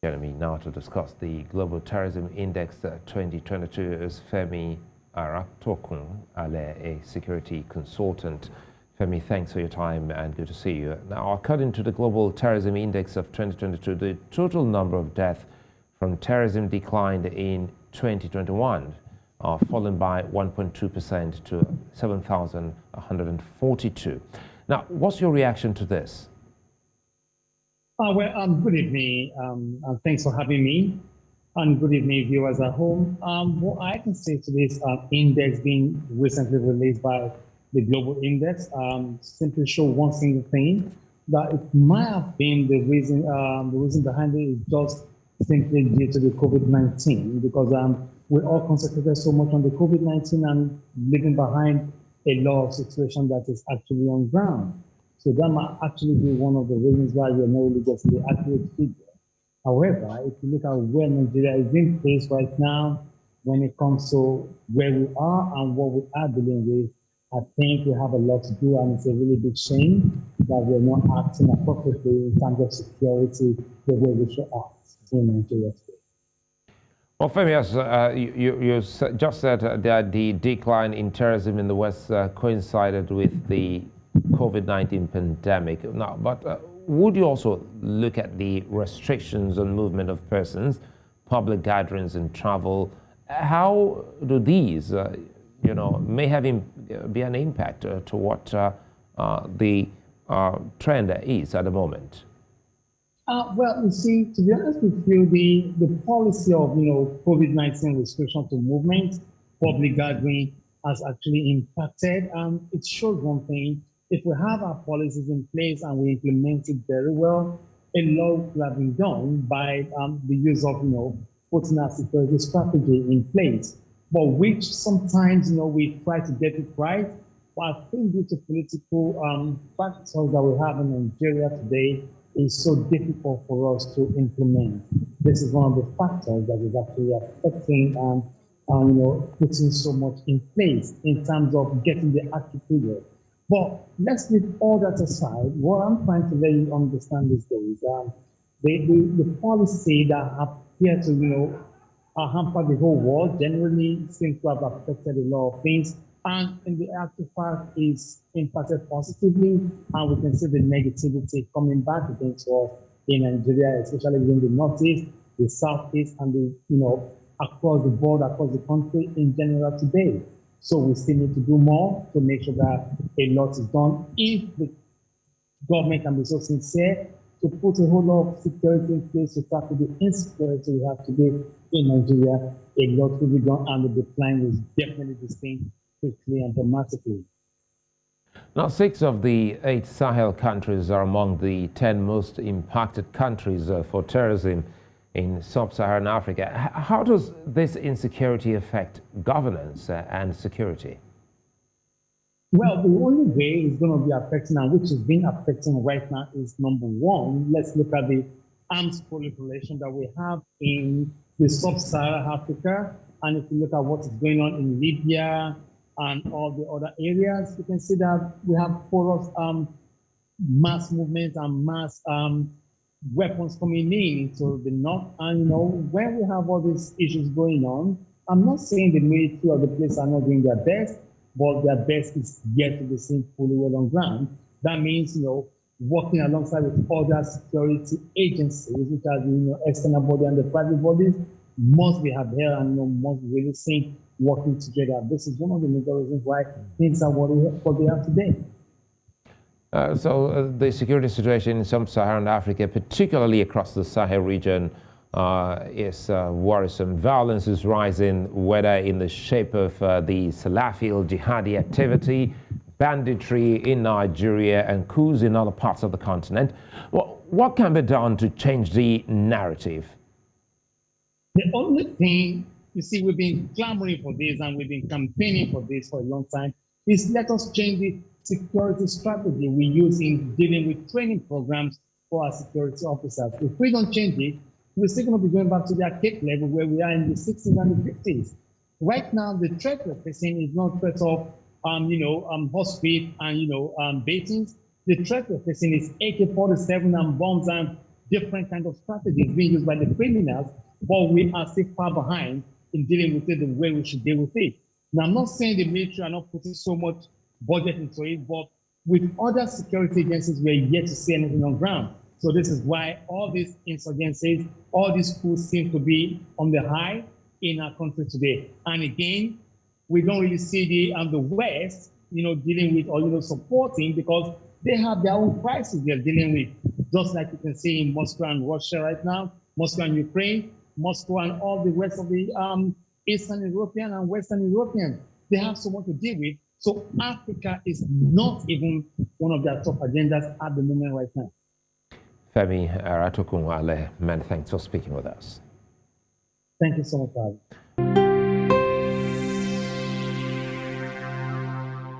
Joining me now to discuss the Global Terrorism Index 2022 is Femi Aratokun Ale, a security consultant. Femi, thanks for your time and good to see you. Now, according to the Global Terrorism Index of 2022, the total number of deaths from terrorism declined in 2021, fallen by 1.2% to 7,142. Now, what's your reaction to this? Good evening, and thanks for having me. And good evening, viewers at home. What I can say to this index being recently released by the Global Index simply show one single thing, that it might have been the reason behind it is just simply due to the COVID-19, because we all concentrated so much on the COVID-19 and leaving behind a lot of situation that is actually on ground. So that might actually be one of the reasons why you're not really getting the accurate figure. However, if you look at where Nigeria is in place right now, when it comes to where we are and what we are dealing with, I think we have a lot to do, and it's a really big shame that we're not acting appropriately in terms of security the way we should act in Nigeria today. Well, Femi, as you just said that the decline in terrorism in the West coincided with the COVID-19 pandemic. Now, but would you also look at the restrictions on movement of persons, public gatherings and travel? How do these, may have be an impact to what the trend is at the moment? Well, you see, to be honest with you, the policy of COVID-19 restriction to movement, public gathering has actually impacted. It shows one thing. If we have our policies in place and we implement it very well, a lot will have been done by the use of putting our security strategy in place. But which sometimes we try to get it right. But I think due to political factors that we have in Nigeria today, it's so difficult for us to implement. This is one of the factors that is actually affecting putting so much in place in terms of getting the accurate figure. But let's leave all that aside. What I'm trying to let you understand these days, the policy that appear to hamper the whole world generally seems to have affected a lot of things, and in the actual fact is impacted positively, and we can see the negativity coming back against us in Nigeria, especially in the northeast, the southeast, and the across the board, across the country in general today. So we still need to do more to make sure that a lot is done. If the government can be so sincere to put a whole lot of security in place to tackle the insecurity we have today in Nigeria, a lot will be done, and the decline is definitely distinct quickly and dramatically. Now, 6 of the 8 Sahel countries are among the 10 most impacted countries for terrorism in sub-Saharan Africa. How does this insecurity affect governance and security? Well, the only way it's going to be affecting, and which is being affecting right now, is number one, let's look at the arms proliferation that we have in the sub-Saharan Africa. And if you look at what is going on in Libya and all the other areas, you can see that we have porous mass movement and mass weapons coming in to the north. And when we have all these issues going on, I'm not saying the military or the police are not doing their best, but their best is yet to be seen fully well on ground. That means working alongside with other security agencies, which are the external body and the private bodies, must be held and must be really seen working together. This is one of the major reasons why things are what they are today. So the security situation in sub-Saharan Africa, particularly across the Sahel region, is worrisome. Violence is rising, whether in the shape of the Salafi jihadi activity, banditry in Nigeria, and coups in other parts of the continent. Well, what can be done to change the narrative? The only thing, you see, we've been clamoring for this and we've been campaigning for this for a long time, is let us change the security strategy we use in dealing with training programs for our security officers. If we don't change it, we're still going to be going back to the archaic level where we are in the 60s and the 50s. Right now, the threat we're facing is not threat of hospital and baitings. The threat we're facing is AK-47 and bombs and different kind of strategies being used by the criminals, but we are still far behind in dealing with it the way we should deal with it. Now, I'm not saying the military are not putting so much budget into it, but with other security agencies, we're yet to see anything on ground. So this is why all these insurgencies, all these coups seem to be on the high in our country today. And again, we don't really see the West, dealing with or supporting, because they have their own crises they're dealing with. Just like you can see in Moscow and Russia right now, Moscow and Ukraine, Moscow and all the rest of the Eastern European and Western Europeans, they have so much to deal with. So Africa is not even one of their top agendas at the moment right now. Femi Aratokun Ale, many thanks for speaking with us. Thank you so much, Father.